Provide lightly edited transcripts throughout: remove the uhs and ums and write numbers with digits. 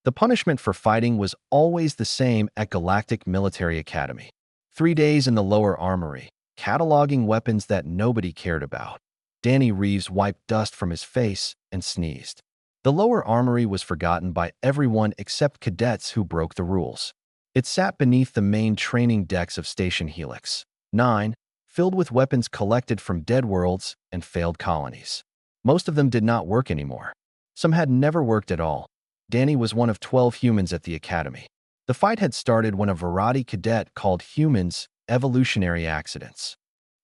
The punishment for fighting was always the same at Galactic Military Academy. 3 days in the lower armory, cataloging weapons that nobody cared about. Danny Reeves wiped dust from his face and sneezed. The lower armory was forgotten by everyone except cadets who broke the rules. It sat beneath the main training decks of Station Helix 9, filled with weapons collected from dead worlds and failed colonies. Most of them did not work anymore. Some had never worked at all. Danny was one of 12 humans at the academy. The fight had started when a variety cadet called humans evolutionary accidents.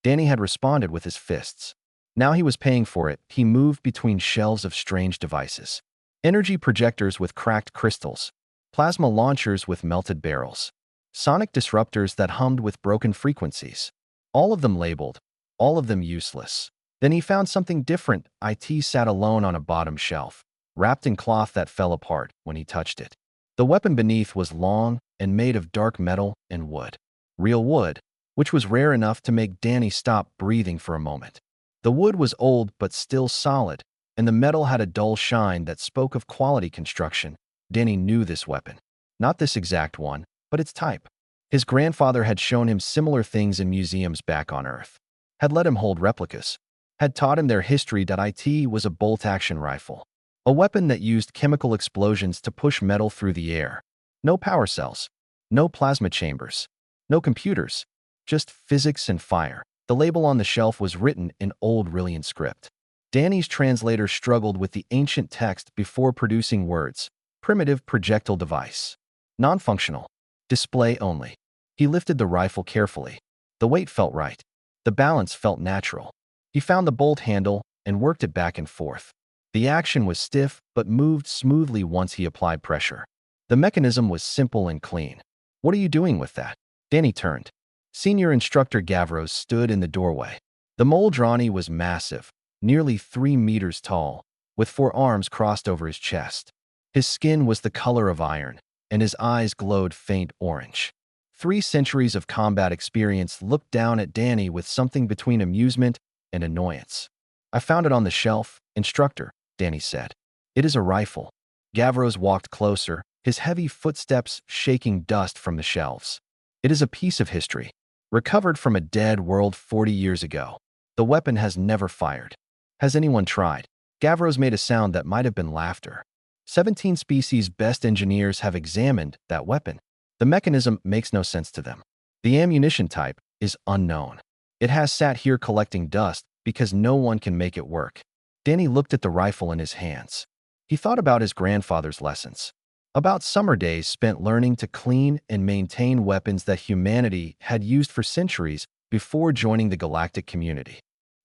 Danny had responded with his fists. Now he was paying for it. He moved between shelves of strange devices. Energy projectors with cracked crystals, plasma launchers with melted barrels, sonic disruptors that hummed with broken frequencies. All of them labeled, all of them useless. Then he found something different. It sat alone on a bottom shelf, wrapped in cloth that fell apart when he touched it. The weapon beneath was long and made of dark metal and wood. Real wood, which was rare enough to make Danny stop breathing for a moment. The wood was old but still solid, and the metal had a dull shine that spoke of quality construction. Danny knew this weapon. Not this exact one, but its type. His grandfather had shown him similar things in museums back on Earth, had let him hold replicas, had taught him their history. It was a bolt-action rifle, a weapon that used chemical explosions to push metal through the air. No power cells, no plasma chambers, no computers, just physics and fire. The label on the shelf was written in Old Rillian script. Danny's translator struggled with the ancient text before producing words. Primitive projectile device. Non-functional. Display only. He lifted the rifle carefully. The weight felt right. The balance felt natural. He found the bolt handle and worked it back and forth. The action was stiff but moved smoothly once he applied pressure. The mechanism was simple and clean. What are you doing with that? Danny turned. Senior Instructor Gavros stood in the doorway. The Moldrani was massive, nearly 3 meters tall, with 4 arms crossed over his chest. His skin was the color of iron, and his eyes glowed faint orange. 3 centuries of combat experience looked down at Danny with something between amusement and annoyance. I found it on the shelf, Instructor, Danny said. It is a rifle. Gavros walked closer, his heavy footsteps shaking dust from the shelves. It is a piece of history, recovered from a dead world 40 years ago. The weapon has never fired. Has anyone tried? Gavros made a sound that might have been laughter. 17 species best engineers have examined that weapon. The mechanism makes no sense to them. The ammunition type is unknown. It has sat here collecting dust because no one can make it work. Danny looked at the rifle in his hands. He thought about his grandfather's lessons, about summer days spent learning to clean and maintain weapons that humanity had used for centuries before joining the galactic community.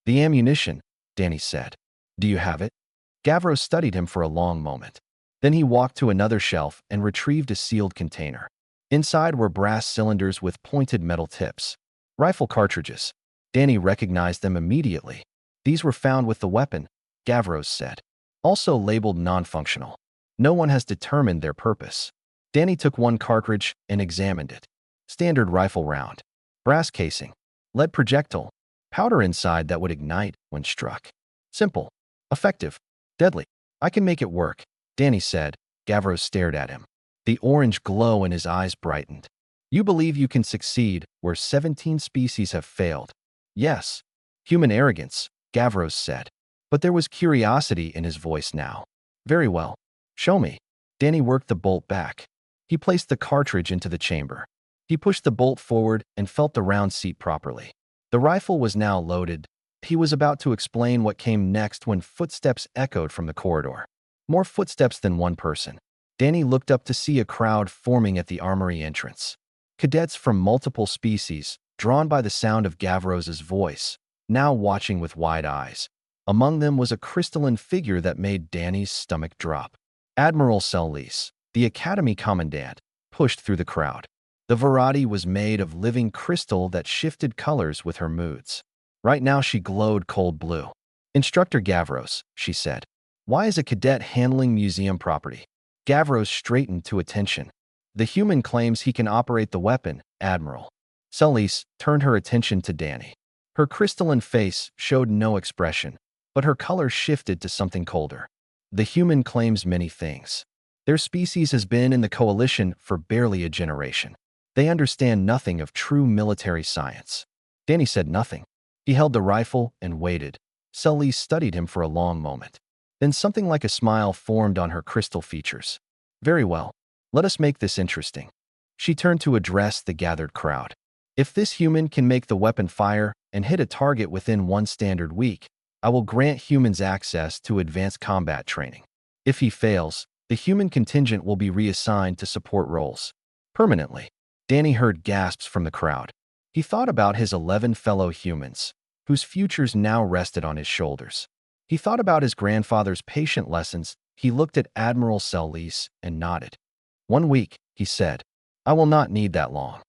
The ammunition, Danny said. Do you have it? Gavros studied him for a long moment. Then he walked to another shelf and retrieved a sealed container. Inside were brass cylinders with pointed metal tips. Rifle cartridges. Danny recognized them immediately. These were found with the weapon, Gavros said. Also labeled non-functional. No one has determined their purpose. Danny took one cartridge and examined it. Standard rifle round. Brass casing. Lead projectile. Powder inside that would ignite when struck. Simple. Effective. Deadly. I can make it work, Danny said. Gavros stared at him. The orange glow in his eyes brightened. You believe you can succeed where 17 species have failed? Yes. Human arrogance, Gavros said. But there was curiosity in his voice now. Very well. Show me. Danny worked the bolt back. He placed the cartridge into the chamber. He pushed the bolt forward and felt the round seat properly. The rifle was now loaded. He was about to explain what came next when footsteps echoed from the corridor. More footsteps than one person. Danny looked up to see a crowd forming at the armory entrance. Cadets from multiple species, drawn by the sound of Gavros's voice, now watching with wide eyes. Among them was a crystalline figure that made Danny's stomach drop. Admiral Selise, the Academy Commandant, pushed through the crowd. The variety was made of living crystal that shifted colors with her moods. Right now she glowed cold blue. Instructor Gavros, she said. Why is a cadet handling museum property? Gavros straightened to attention. The human claims he can operate the weapon, Admiral. Selise turned her attention to Danny. Her crystalline face showed no expression, but her color shifted to something colder. The human claims many things. Their species has been in the coalition for barely a generation. They understand nothing of true military science. Danny said nothing. He held the rifle and waited. Sully studied him for a long moment. Then something like a smile formed on her crystal features. Very well. Let us make this interesting. She turned to address the gathered crowd. If this human can make the weapon fire and hit a target within 1 standard week, I will grant humans access to advanced combat training. If he fails, the human contingent will be reassigned to support roles. Permanently. Danny heard gasps from the crowd. He thought about his 11 fellow humans, whose futures now rested on his shoulders. He thought about his grandfather's patient lessons. He looked at Admiral Sellis and nodded. 1 week, he said. I will not need that long.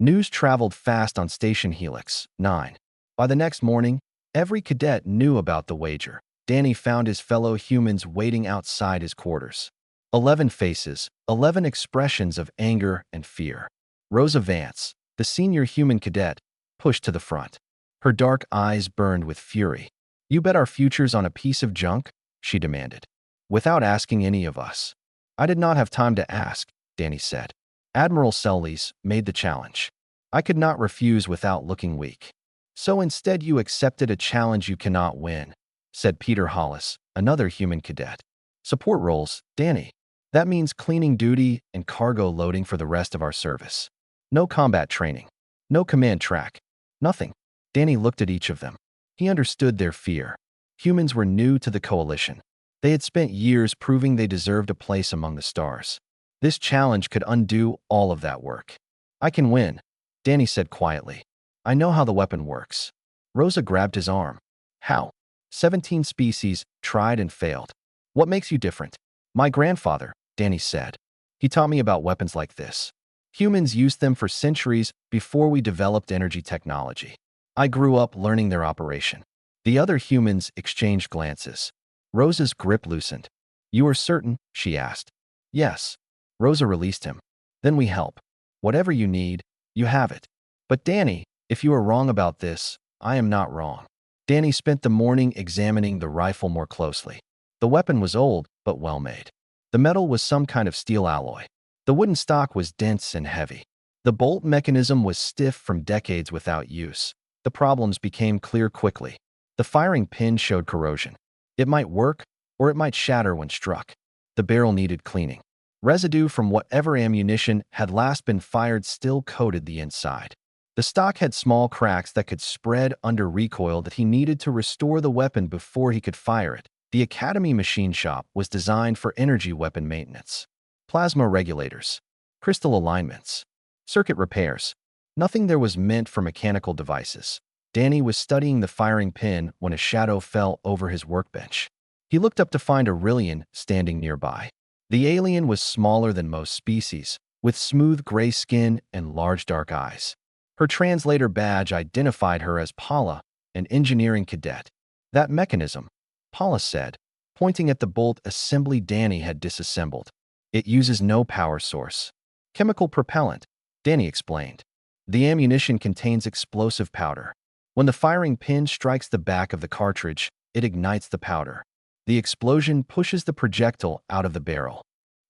News traveled fast on Station Helix 9. By the next morning, every cadet knew about the wager. Danny found his fellow humans waiting outside his quarters. 11 faces, 11 expressions of anger and fear. Rosa Vance, the senior human cadet, pushed to the front. Her dark eyes burned with fury. You bet our futures on a piece of junk? She demanded. Without asking any of us. I did not have time to ask, Danny said. Admiral Sellis made the challenge. I could not refuse without looking weak. So instead you accepted a challenge you cannot win, said Peter Hollis, another human cadet. Support roles, Danny. That means cleaning duty and cargo loading for the rest of our service. No combat training. No command track. Nothing. Danny looked at each of them. He understood their fear. Humans were new to the coalition. They had spent years proving they deserved a place among the stars. This challenge could undo all of that work. I can win, Danny said quietly. I know how the weapon works. Rosa grabbed his arm. How? 17 species tried and failed. What makes you different? My grandfather, Danny said. He taught me about weapons like this. Humans used them for centuries before we developed energy technology. I grew up learning their operation. The other humans exchanged glances. Rosa's grip loosened. You are certain? She asked. Yes. Rosa released him. Then we help. Whatever you need, you have it. But Danny, if you are wrong about this, I am not wrong. Danny spent the morning examining the rifle more closely. The weapon was old, but well made. The metal was some kind of steel alloy. The wooden stock was dense and heavy. The bolt mechanism was stiff from decades without use. The problems became clear quickly. The firing pin showed corrosion. It might work, or it might shatter when struck. The barrel needed cleaning. Residue from whatever ammunition had last been fired still coated the inside. The stock had small cracks that could spread under recoil that he needed to restore the weapon before he could fire it. The Academy machine shop was designed for energy weapon maintenance. Plasma regulators, crystal alignments, circuit repairs. Nothing there was meant for mechanical devices. Danny was studying the firing pin when a shadow fell over his workbench. He looked up to find Aurelian standing nearby. The alien was smaller than most species, with smooth gray skin and large dark eyes. Her translator badge identified her as Paula, an engineering cadet. That mechanism, Paula said, pointing at the bolt assembly Danny had disassembled. It uses no power source. Chemical propellant, Danny explained. The ammunition contains explosive powder. When the firing pin strikes the back of the cartridge, it ignites the powder. The explosion pushes the projectile out of the barrel.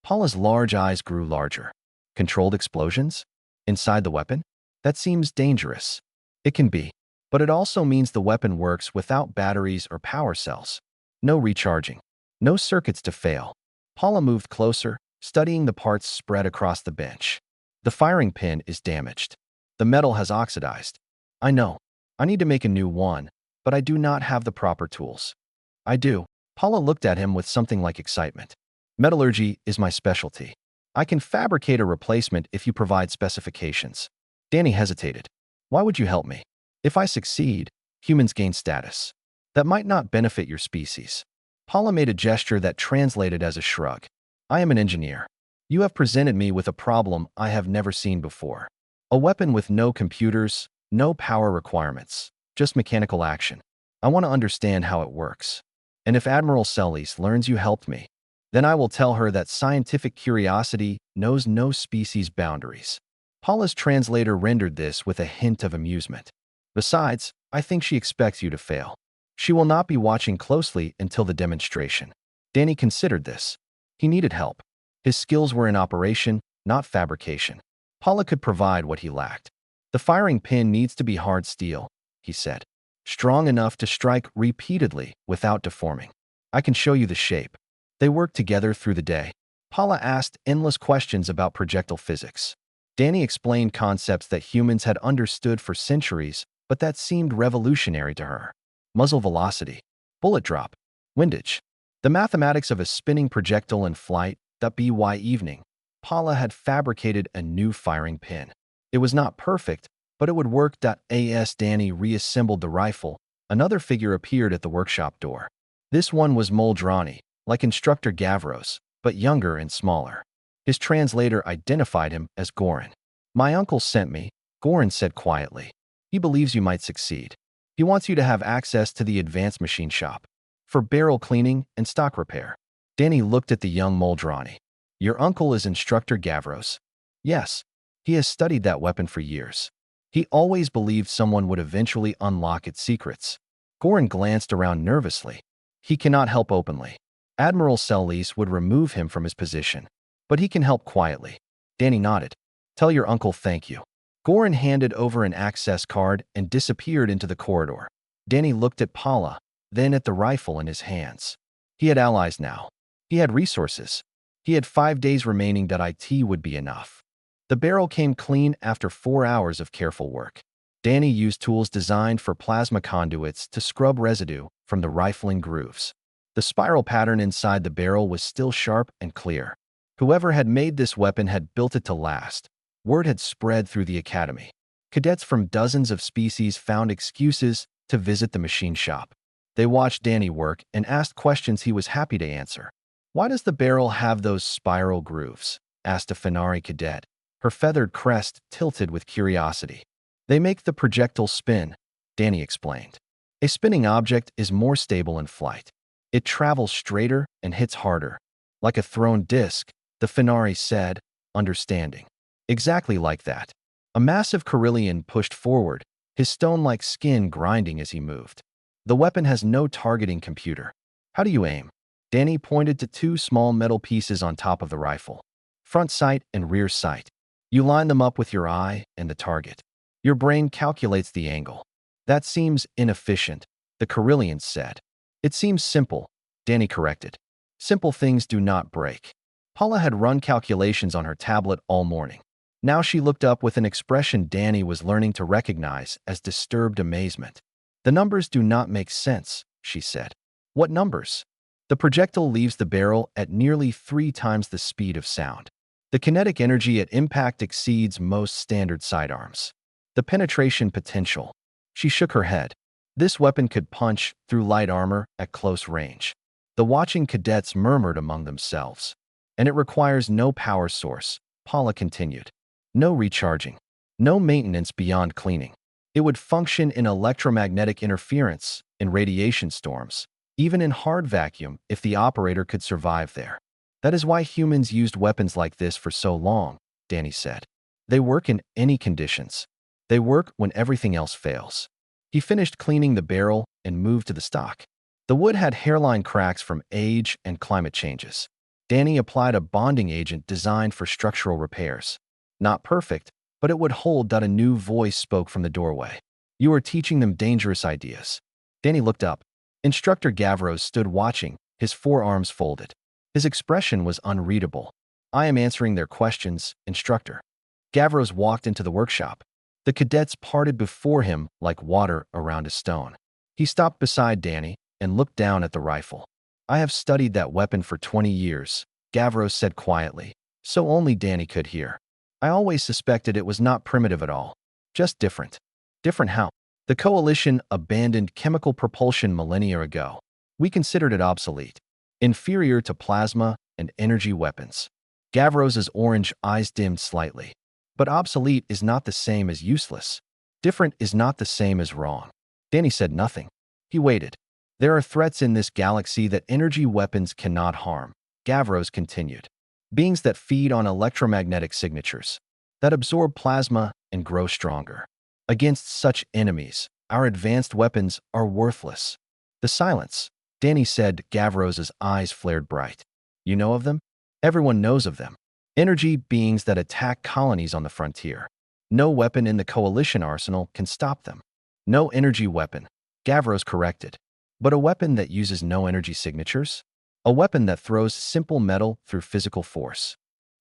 Paula's large eyes grew larger. Controlled explosions? Inside the weapon? That seems dangerous. It can be. But it also means the weapon works without batteries or power cells. No recharging. No circuits to fail. Paula moved closer, studying the parts spread across the bench. The firing pin is damaged. The metal has oxidized. I know. I need to make a new one, but I do not have the proper tools. I do. Paula looked at him with something like excitement. Metallurgy is my specialty. I can fabricate a replacement if you provide specifications. Danny hesitated. Why would you help me? If I succeed, humans gain status. That might not benefit your species. Paula made a gesture that translated as a shrug. I am an engineer. You have presented me with a problem I have never seen before. A weapon with no computers, no power requirements, just mechanical action. I want to understand how it works. And if Admiral Sellis learns you helped me, then I will tell her that scientific curiosity knows no species boundaries. Paula's translator rendered this with a hint of amusement. Besides, I think she expects you to fail. She will not be watching closely until the demonstration. Danny considered this. He needed help. His skills were in operation, not fabrication. Paula could provide what he lacked. The firing pin needs to be hard steel, he said. Strong enough to strike repeatedly without deforming. I can show you the shape. They worked together through the day. Paula asked endless questions about projectile physics. Danny explained concepts that humans had understood for centuries, but that seemed revolutionary to her. Muzzle velocity, bullet drop, windage. The mathematics of a spinning projectile in flight. By evening, Paula had fabricated a new firing pin. It was not perfect, but it would work. As Danny reassembled the rifle, another figure appeared at the workshop door. This one was Moldrani, like Instructor Gavros, but younger and smaller. His translator identified him as Goran. My uncle sent me, Goran said quietly. He believes you might succeed. He wants you to have access to the advanced machine shop for barrel cleaning and stock repair. Danny looked at the young Moldrani. Your uncle is Instructor Gavros. Yes, he has studied that weapon for years. He always believed someone would eventually unlock its secrets. Goran glanced around nervously. He cannot help openly. Admiral Celis would remove him from his position, but he can help quietly. Danny nodded. Tell your uncle thank you. Goran handed over an access card and disappeared into the corridor. Danny looked at Paula, then at the rifle in his hands. He had allies now. He had resources. He had 5 days remaining. It would be enough. The barrel came clean after 4 hours of careful work. Danny used tools designed for plasma conduits to scrub residue from the rifling grooves. The spiral pattern inside the barrel was still sharp and clear. Whoever had made this weapon had built it to last. Word had spread through the academy. Cadets from dozens of species found excuses to visit the machine shop. They watched Danny work and asked questions he was happy to answer. Why does the barrel have those spiral grooves? Asked a Fenari cadet, her feathered crest tilted with curiosity. They make the projectile spin, Danny explained. A spinning object is more stable in flight. It travels straighter and hits harder. Like a thrown disc, the Fenari said, understanding. Exactly like that. A massive Carillion pushed forward, his stone-like skin grinding as he moved. The weapon has no targeting computer. How do you aim? Danny pointed to 2 small metal pieces on top of the rifle. Front sight and rear sight. You line them up with your eye and the target. Your brain calculates the angle. That seems inefficient, the Carillion said. It seems simple, Danny corrected. Simple things do not break. Paula had run calculations on her tablet all morning. Now she looked up with an expression Danny was learning to recognize as disturbed amazement. The numbers do not make sense, she said. What numbers? The projectile leaves the barrel at nearly 3 times the speed of sound. The kinetic energy at impact exceeds most standard sidearms. The penetration potential. She shook her head. This weapon could punch through light armor at close range. The watching cadets murmured among themselves. And it requires no power source, Paula continued. No recharging. No maintenance beyond cleaning. It would function in electromagnetic interference, in radiation storms, even in hard vacuum if the operator could survive there. That is why humans used weapons like this for so long, Danny said. They work in any conditions. They work when everything else fails. He finished cleaning the barrel and moved to the stock. The wood had hairline cracks from age and climate changes. Danny applied a bonding agent designed for structural repairs. Not perfect, but it would hold. A new voice spoke from the doorway. You are teaching them dangerous ideas. Danny looked up. Instructor Gavros stood watching, his forearms folded. His expression was unreadable. I am answering their questions, Instructor. Gavros walked into the workshop. The cadets parted before him like water around a stone. He stopped beside Danny and looked down at the rifle. I have studied that weapon for 20 years, Gavros said quietly, so only Danny could hear. I always suspected it was not primitive at all, just different. Different how? The Coalition abandoned chemical propulsion millennia ago. We considered it obsolete, inferior to plasma and energy weapons. Gavros's orange eyes dimmed slightly. But obsolete is not the same as useless. Different is not the same as wrong. Danny said nothing. He waited. There are threats in this galaxy that energy weapons cannot harm, Gavros continued. Beings that feed on electromagnetic signatures, that absorb plasma and grow stronger. Against such enemies, our advanced weapons are worthless. The silence, Danny said. Gavros's eyes flared bright. You know of them? Everyone knows of them. Energy beings that attack colonies on the frontier. No weapon in the Coalition arsenal can stop them. No energy weapon, Gavros corrected. But a weapon that uses no energy signatures? A weapon that throws simple metal through physical force.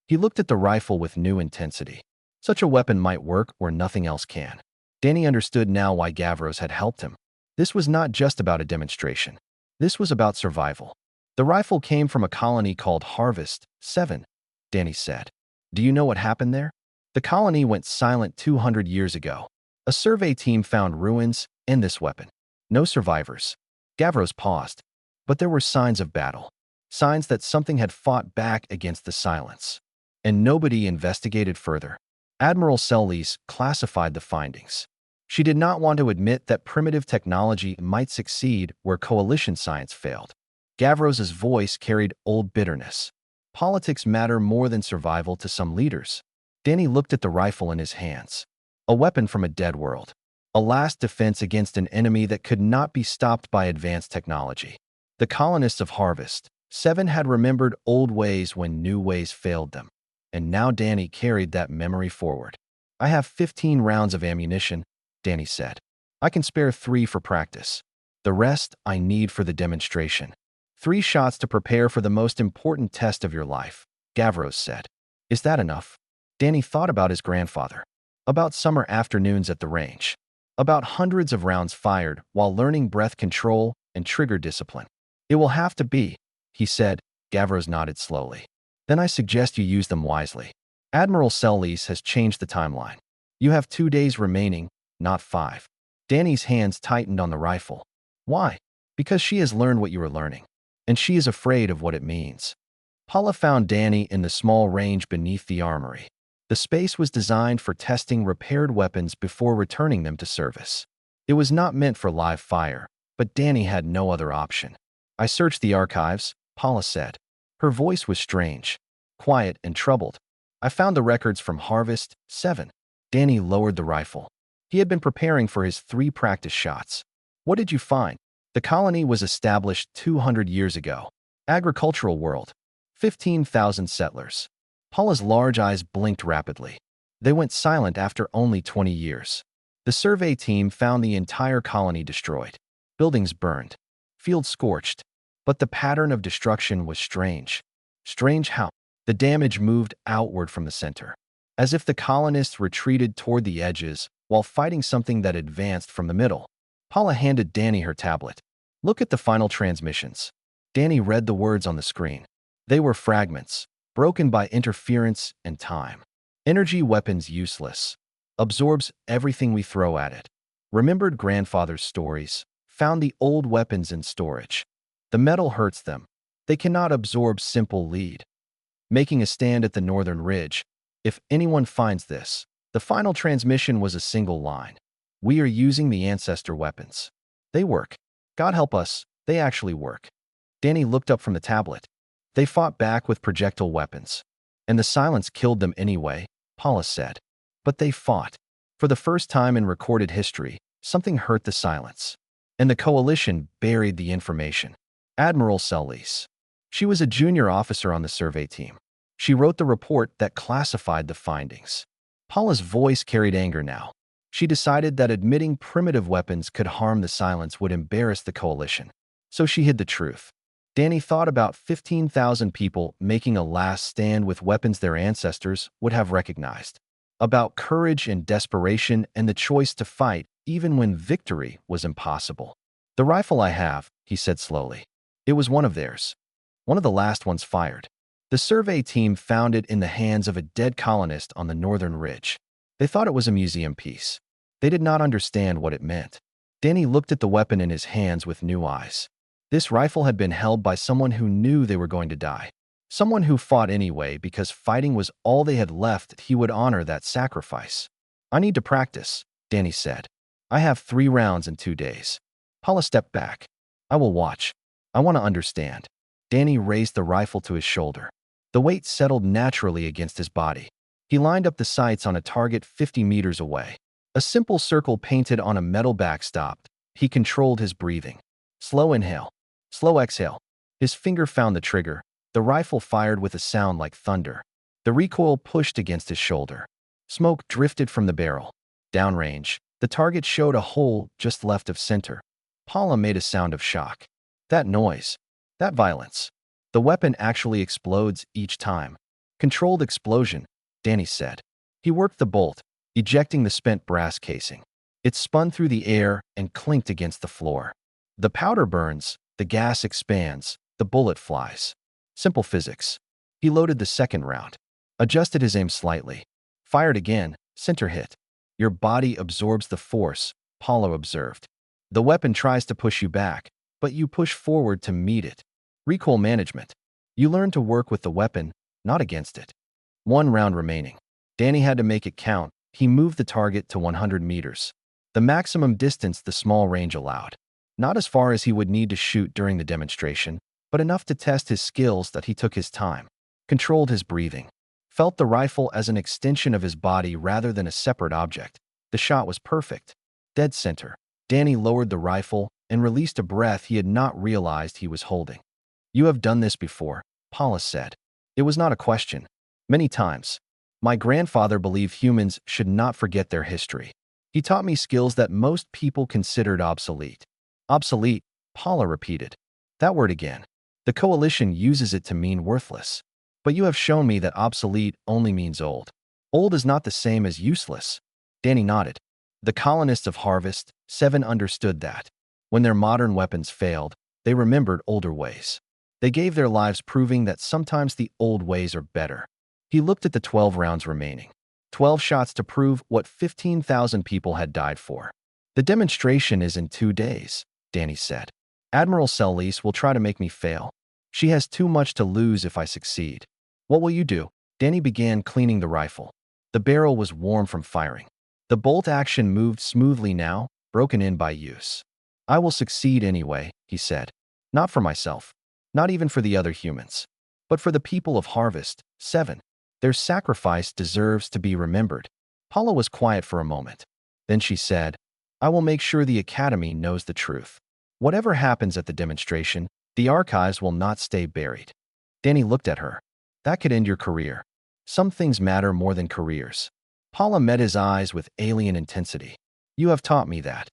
He looked at the rifle with new intensity. Such a weapon might work where nothing else can. Danny understood now why Gavros had helped him. This was not just about a demonstration. This was about survival. The rifle came from a colony called Harvest 7, Danny said. Do you know what happened there? The colony went silent 200 years ago. A survey team found ruins and this weapon. No survivors. Gavros paused. But there were signs of battle. Signs that something had fought back against the silence. And nobody investigated further. Admiral Sellies classified the findings. She did not want to admit that primitive technology might succeed where coalition science failed. Gavros's voice carried old bitterness. Politics matter more than survival to some leaders. Danny looked at the rifle in his hands. A weapon from a dead world. A last defense against an enemy that could not be stopped by advanced technology. The colonists of Harvest 7 had remembered old ways when new ways failed them. And now Danny carried that memory forward. I have 15 rounds of ammunition, Danny said. I can spare 3 for practice. The rest I need for the demonstration. 3 shots to prepare for the most important test of your life, Gavros said. Is that enough? Danny thought about his grandfather. About summer afternoons at the range. About hundreds of rounds fired while learning breath control and trigger discipline. It will have to be, he said. Gavros nodded slowly. Then I suggest you use them wisely. Admiral Sellies has changed the timeline. You have 2 days remaining, not 5. Danny's hands tightened on the rifle. Why? Because she has learned what you are learning. And she is afraid of what it means. Paula found Danny in the small range beneath the armory. The space was designed for testing repaired weapons before returning them to service. It was not meant for live fire, but Danny had no other option. I searched the archives, Paula said. Her voice was strange, quiet and troubled. I found the records from Harvest 7. Danny lowered the rifle. He had been preparing for his 3 practice shots. What did you find? The colony was established 200 years ago. Agricultural world. 15,000 settlers. Paula's large eyes blinked rapidly. They went silent after only 20 years. The survey team found the entire colony destroyed. Buildings burned. Fields scorched. But the pattern of destruction was strange. Strange how? The damage moved outward from the center. As if the colonists retreated toward the edges while fighting something that advanced from the middle. Paula handed Danny her tablet. Look at the final transmissions. Danny read the words on the screen. They were fragments, broken by interference and time. Energy weapons useless. Absorbs everything we throw at it. Remembered grandfather's stories. Found the old weapons in storage. The metal hurts them. They cannot absorb simple lead. Making a stand at the northern ridge. If anyone finds this, the final transmission was a single line. We are using the ancestor weapons. They work. God help us, they actually work. Danny looked up from the tablet. They fought back with projectile weapons. And the silence killed them anyway, Paula said. But they fought. For the first time in recorded history, something hurt the silence. And the coalition buried the information. Admiral Sellies. She was a junior officer on the survey team. She wrote the report that classified the findings. Paula's voice carried anger now. She decided that admitting primitive weapons could harm the silence would embarrass the coalition. So she hid the truth. Danny thought about 15,000 people making a last stand with weapons their ancestors would have recognized. About courage and desperation and the choice to fight even when victory was impossible. The rifle I have, he said slowly. It was one of theirs. One of the last ones fired. The survey team found it in the hands of a dead colonist on the northern ridge. They thought it was a museum piece. They did not understand what it meant. Danny looked at the weapon in his hands with new eyes. This rifle had been held by someone who knew they were going to die. Someone who fought anyway because fighting was all they had left. He would honor that sacrifice. I need to practice, Danny said. I have 3 rounds in 2 days. Paula stepped back. I will watch. I want to understand. Danny raised the rifle to his shoulder. The weight settled naturally against his body. He lined up the sights on a target 50 meters away. A simple circle painted on a metal backstop. He controlled his breathing. Slow inhale. Slow exhale. His finger found the trigger. The rifle fired with a sound like thunder. The recoil pushed against his shoulder. Smoke drifted from the barrel. Downrange, the target showed a hole just left of center. Paula made a sound of shock. That noise. That violence. The weapon actually explodes each time. Controlled explosion, Danny said. He worked the bolt, ejecting the spent brass casing. It spun through the air and clinked against the floor. The powder burns, the gas expands, the bullet flies. Simple physics. He loaded the second round. Adjusted his aim slightly. Fired again, center hit. Your body absorbs the force, Paula observed. The weapon tries to push you back, but you push forward to meet it. Recoil management. You learn to work with the weapon, not against it. 1 round remaining. Danny had to make it count. He moved the target to 100 meters. The maximum distance the small range allowed. Not as far as he would need to shoot during the demonstration, but enough to test his skills that he took his time. Controlled his breathing. Felt the rifle as an extension of his body rather than a separate object. The shot was perfect. Dead center. Danny lowered the rifle and released a breath he had not realized he was holding. You have done this before, Paula said. It was not a question. Many times. My grandfather believed humans should not forget their history. He taught me skills that most people considered obsolete. Obsolete, Paula repeated. That word again. The coalition uses it to mean worthless. But you have shown me that obsolete only means old. Old is not the same as useless. Danny nodded. The colonists of Harvest 7 understood that. When their modern weapons failed, they remembered older ways. They gave their lives proving that sometimes the old ways are better. He looked at the 12 rounds remaining. 12 shots to prove what 15,000 people had died for. The demonstration is in 2 days, Danny said. Admiral Selise will try to make me fail. She has too much to lose if I succeed. What will you do? Danny began cleaning the rifle. The barrel was warm from firing. The bolt action moved smoothly now, broken in by use. I will succeed anyway, he said. Not for myself. Not even for the other humans. But for the people of Harvest 7. Their sacrifice deserves to be remembered. Paula was quiet for a moment. Then she said, I will make sure the Academy knows the truth. Whatever happens at the demonstration, the archives will not stay buried. Danny looked at her. That could end your career. Some things matter more than careers. Paula met his eyes with alien intensity. You have taught me that.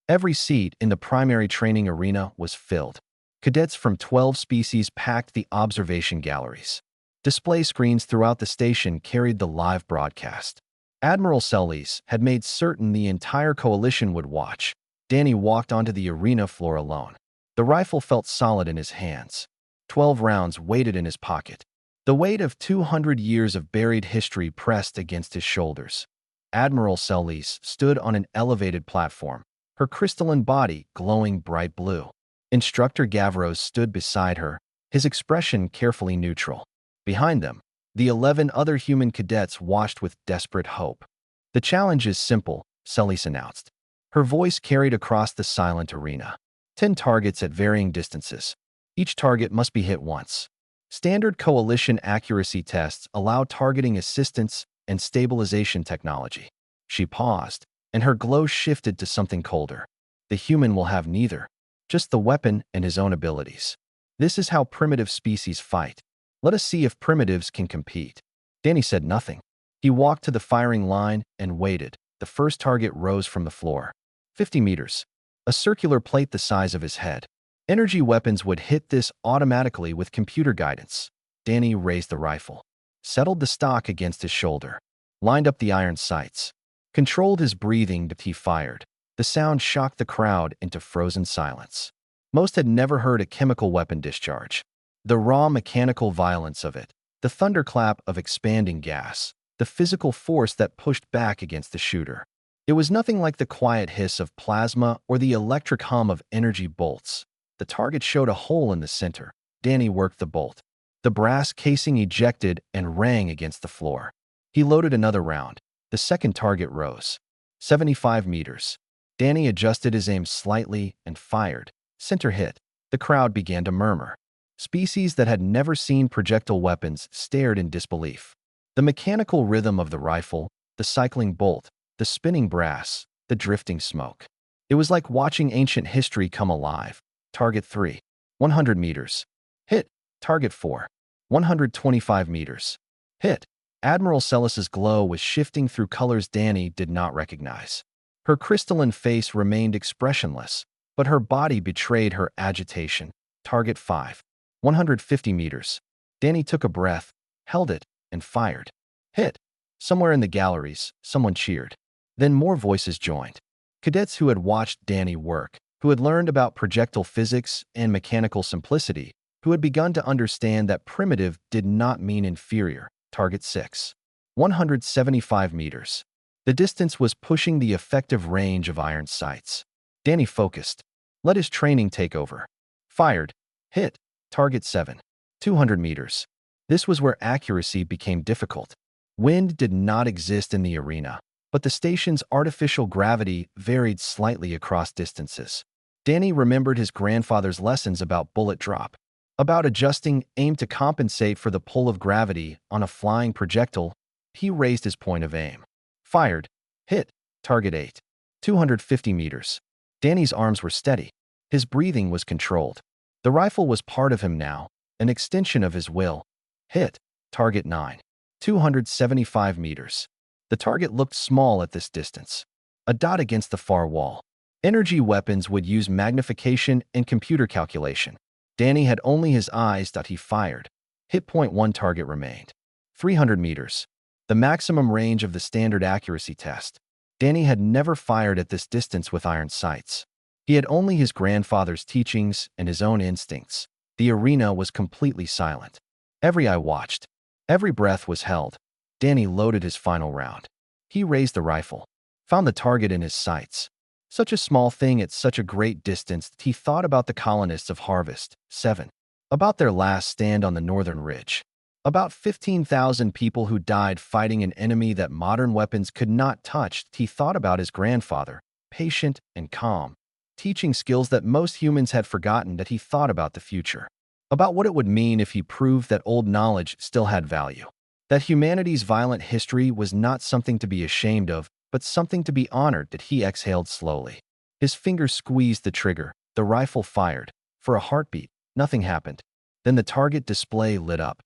Every seat in the primary training arena was filled. Cadets from 12 species packed the observation galleries. Display screens throughout the station carried the live broadcast. Admiral Selise had made certain the entire coalition would watch. Danny walked onto the arena floor alone. The rifle felt solid in his hands. 12 rounds weighted in his pocket. The weight of 200 years of buried history pressed against his shoulders. Admiral Selise stood on an elevated platform, her crystalline body glowing bright blue. Instructor Gavros stood beside her, his expression carefully neutral. Behind them, the 11 other human cadets watched with desperate hope. The challenge is simple, Selise announced. Her voice carried across the silent arena. 10 targets at varying distances. Each target must be hit once. Standard coalition accuracy tests allow targeting assistance and stabilization technology. She paused, and her glow shifted to something colder. The human will have neither, just the weapon and his own abilities. This is how primitive species fight. Let us see if primitives can compete. Danny said nothing. He walked to the firing line and waited. The first target rose from the floor. 50 meters. A circular plate the size of his head. Energy weapons would hit this automatically with computer guidance. Danny raised the rifle, settled the stock against his shoulder, lined up the iron sights, controlled his breathing as he fired. The sound shocked the crowd into frozen silence. Most had never heard a chemical weapon discharge. The raw mechanical violence of it, the thunderclap of expanding gas, the physical force that pushed back against the shooter. It was nothing like the quiet hiss of plasma or the electric hum of energy bolts. The target showed a hole in the center. Danny worked the bolt. The brass casing ejected and rang against the floor. He loaded another round. The second target rose. 75 meters. Danny adjusted his aim slightly and fired. Center hit. The crowd began to murmur. Species that had never seen projectile weapons stared in disbelief. The mechanical rhythm of the rifle, the cycling bolt, the spinning brass, the drifting smoke. It was like watching ancient history come alive. Target 3. 100 meters. Hit. Target 4. 125 meters. Hit. Admiral Celis's glow was shifting through colors Danny did not recognize. Her crystalline face remained expressionless, but her body betrayed her agitation. Target 5. 150 meters. Danny took a breath, held it, and fired. Hit. Somewhere in the galleries, someone cheered. Then more voices joined. Cadets who had watched Danny work, who had learned about projectile physics and mechanical simplicity, who had begun to understand that primitive did not mean inferior. Target 6. 175 meters. The distance was pushing the effective range of iron sights. Danny focused. Let his training take over. Fired. Hit. Target 7. 200 meters. This was where accuracy became difficult. Wind did not exist in the arena, but the station's artificial gravity varied slightly across distances. Danny remembered his grandfather's lessons about bullet drop, about adjusting aim to compensate for the pull of gravity on a flying projectile. He raised his point of aim. Fired. Hit. Target 8. 250 meters. Danny's arms were steady. His breathing was controlled. The rifle was part of him now, an extension of his will. Hit. Target 9. 275 meters. The target looked small at this distance. A dot against the far wall. Energy weapons would use magnification and computer calculation. Danny had only his eyes. He fired. Hit point 1 target remained. 300 meters. The maximum range of the standard accuracy test. Danny had never fired at this distance with iron sights. He had only his grandfather's teachings and his own instincts. The arena was completely silent. Every eye watched. Every breath was held. Danny loaded his final round. He raised the rifle, found the target in his sights. Such a small thing at such a great distance. He thought about the colonists of Harvest 7, about their last stand on the northern ridge, about 15,000 people who died fighting an enemy that modern weapons could not touch. He thought about his grandfather, patient and calm, teaching skills that most humans had forgotten. That he thought about the future, about what it would mean if he proved that old knowledge still had value, that humanity's violent history was not something to be ashamed of, but something to be honored. That he exhaled slowly. His fingers squeezed the trigger. The rifle fired. For a heartbeat, nothing happened. Then the target display lit up.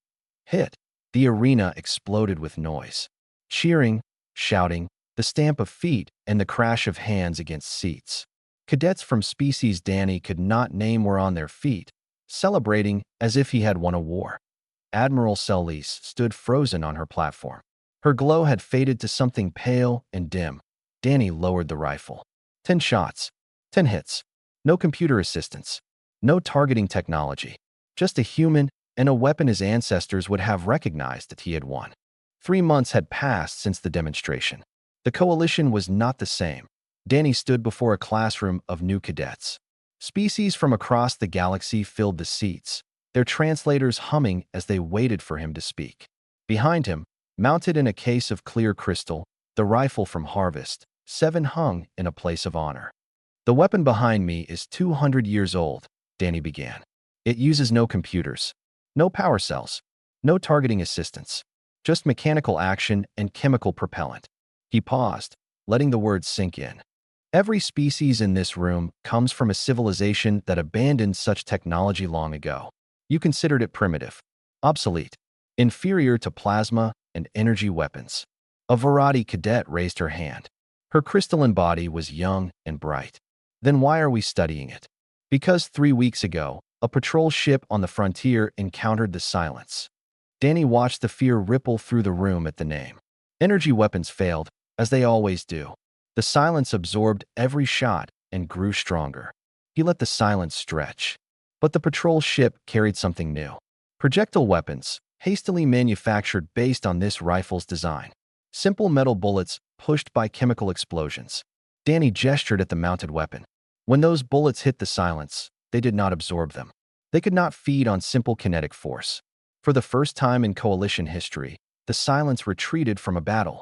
Hit. The arena exploded with noise. Cheering, shouting, the stamp of feet, and the crash of hands against seats. Cadets from species Danny could not name were on their feet, celebrating as if he had won a war. Admiral Celis stood frozen on her platform. Her glow had faded to something pale and dim. Danny lowered the rifle. 10 shots. 10 hits. No computer assistance. No targeting technology. Just a human and a weapon his ancestors would have recognized that he had won. 3 months had passed since the demonstration. The coalition was not the same. Danny stood before a classroom of new cadets. Species from across the galaxy filled the seats, their translators humming as they waited for him to speak. Behind him, mounted in a case of clear crystal, the rifle from Harvest 7 hung in a place of honor. The weapon behind me is 200 years old, Danny began. It uses no computers, no power cells, no targeting assistance, just mechanical action and chemical propellant. He paused, letting the words sink in. Every species in this room comes from a civilization that abandoned such technology long ago. You considered it primitive, obsolete, inferior to plasma and energy weapons. A Varadi cadet raised her hand. Her crystalline body was young and bright. Then why are we studying it? Because 3 weeks ago, a patrol ship on the frontier encountered the silence. Danny watched the fear ripple through the room at the name. Energy weapons failed, as they always do. The silence absorbed every shot and grew stronger. He let the silence stretch. But the patrol ship carried something new. Projectile weapons, hastily manufactured based on this rifle's design. Simple metal bullets pushed by chemical explosions. Danny gestured at the mounted weapon. When those bullets hit the silence, they did not absorb them. They could not feed on simple kinetic force. For the first time in coalition history, the silence retreated from a battle.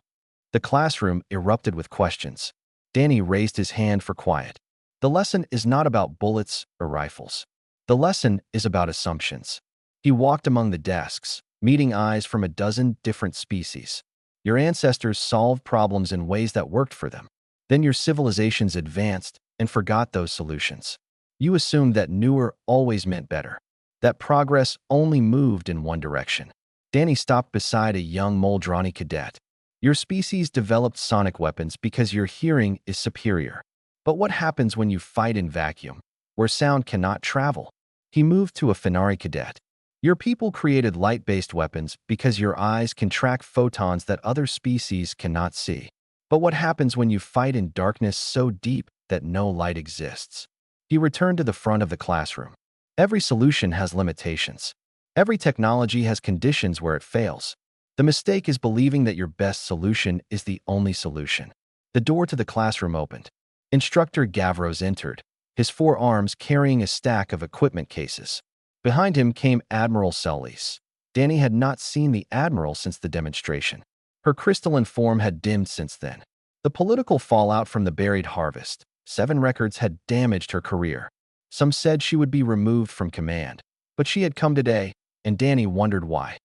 The classroom erupted with questions. Danny raised his hand for quiet. The lesson is not about bullets or rifles. The lesson is about assumptions. He walked among the desks, meeting eyes from a dozen different species. Your ancestors solved problems in ways that worked for them. Then your civilizations advanced and forgot those solutions. You assumed that newer always meant better. that progress only moved in one direction. Danny stopped beside a young Moldrani cadet. Your species developed sonic weapons because your hearing is superior. But what happens when you fight in vacuum, where sound cannot travel? He moved to a Fenari cadet. Your people created light-based weapons because your eyes can track photons that other species cannot see. But what happens when you fight in darkness so deep that no light exists? He returned to the front of the classroom. Every solution has limitations. Every technology has conditions where it fails. The mistake is believing that your best solution is the only solution. The door to the classroom opened. Instructor Gavros entered, his 4 arms carrying a stack of equipment cases. Behind him came Admiral Celis. Danny had not seen the Admiral since the demonstration. Her crystalline form had dimmed since then. The political fallout from the buried harvest, 7 records, had damaged her career. Some said she would be removed from command, but she had come today, and Danny wondered why.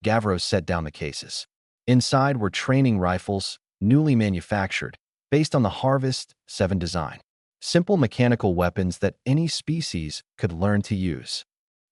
Gavros set down the cases. Inside were training rifles, newly manufactured, based on the Harvest 7 design. Simple mechanical weapons that any species could learn to use.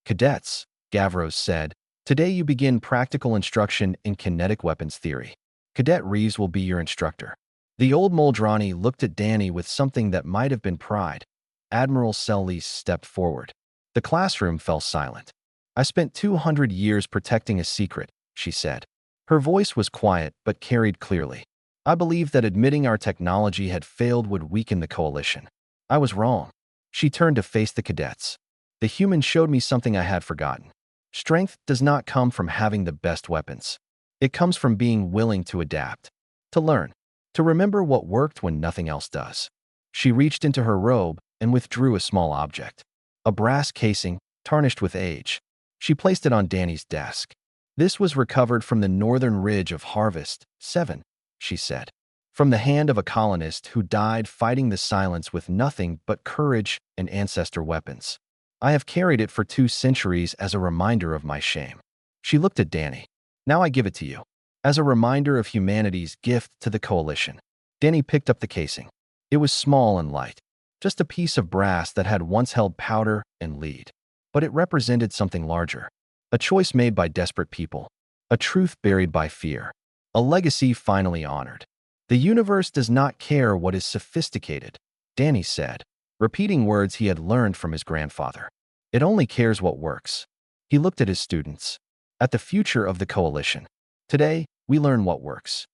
Cadets, Gavros said, today you begin practical instruction in kinetic weapons theory. Cadet Reeves will be your instructor. The old Moldrani looked at Danny with something that might have been pride. Admiral Celis stepped forward. The classroom fell silent. I spent 200 years protecting a secret, she said. Her voice was quiet but carried clearly. I believed that admitting our technology had failed would weaken the coalition. I was wrong. She turned to face the cadets. The human showed me something I had forgotten. Strength does not come from having the best weapons. It comes from being willing to adapt, to learn, to remember what worked when nothing else does. She reached into her robe and withdrew a small object. A brass casing, tarnished with age. She placed it on Danny's desk. This was recovered from the northern ridge of Harvest 7, she said. From the hand of a colonist who died fighting the silence with nothing but courage and ancestor weapons. I have carried it for 2 centuries as a reminder of my shame. She looked at Danny. Now I give it to you. As a reminder of humanity's gift to the coalition. Danny picked up the casing. It was small and light. Just a piece of brass that had once held powder and lead. But it represented something larger. A choice made by desperate people. A truth buried by fear. A legacy finally honored. The universe does not care what is sophisticated, Danny said, repeating words he had learned from his grandfather. It only cares what works. He looked at his students. At the future of the coalition. Today, we learn what works.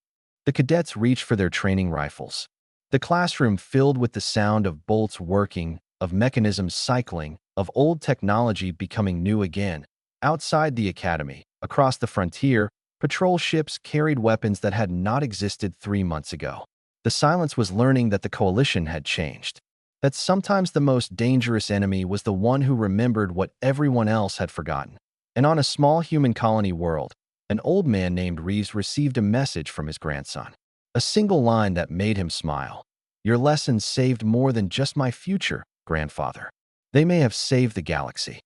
The cadets reached for their training rifles. The classroom filled with the sound of bolts working, of mechanisms cycling, of old technology becoming new again. Outside the academy, across the frontier, patrol ships carried weapons that had not existed 3 months ago. The silence was learning that the coalition had changed. That sometimes the most dangerous enemy was the one who remembered what everyone else had forgotten. And on a small human colony world, an old man named Reeves received a message from his grandson. A single line that made him smile. Your lessons saved more than just my future, grandfather. They may have saved the galaxy.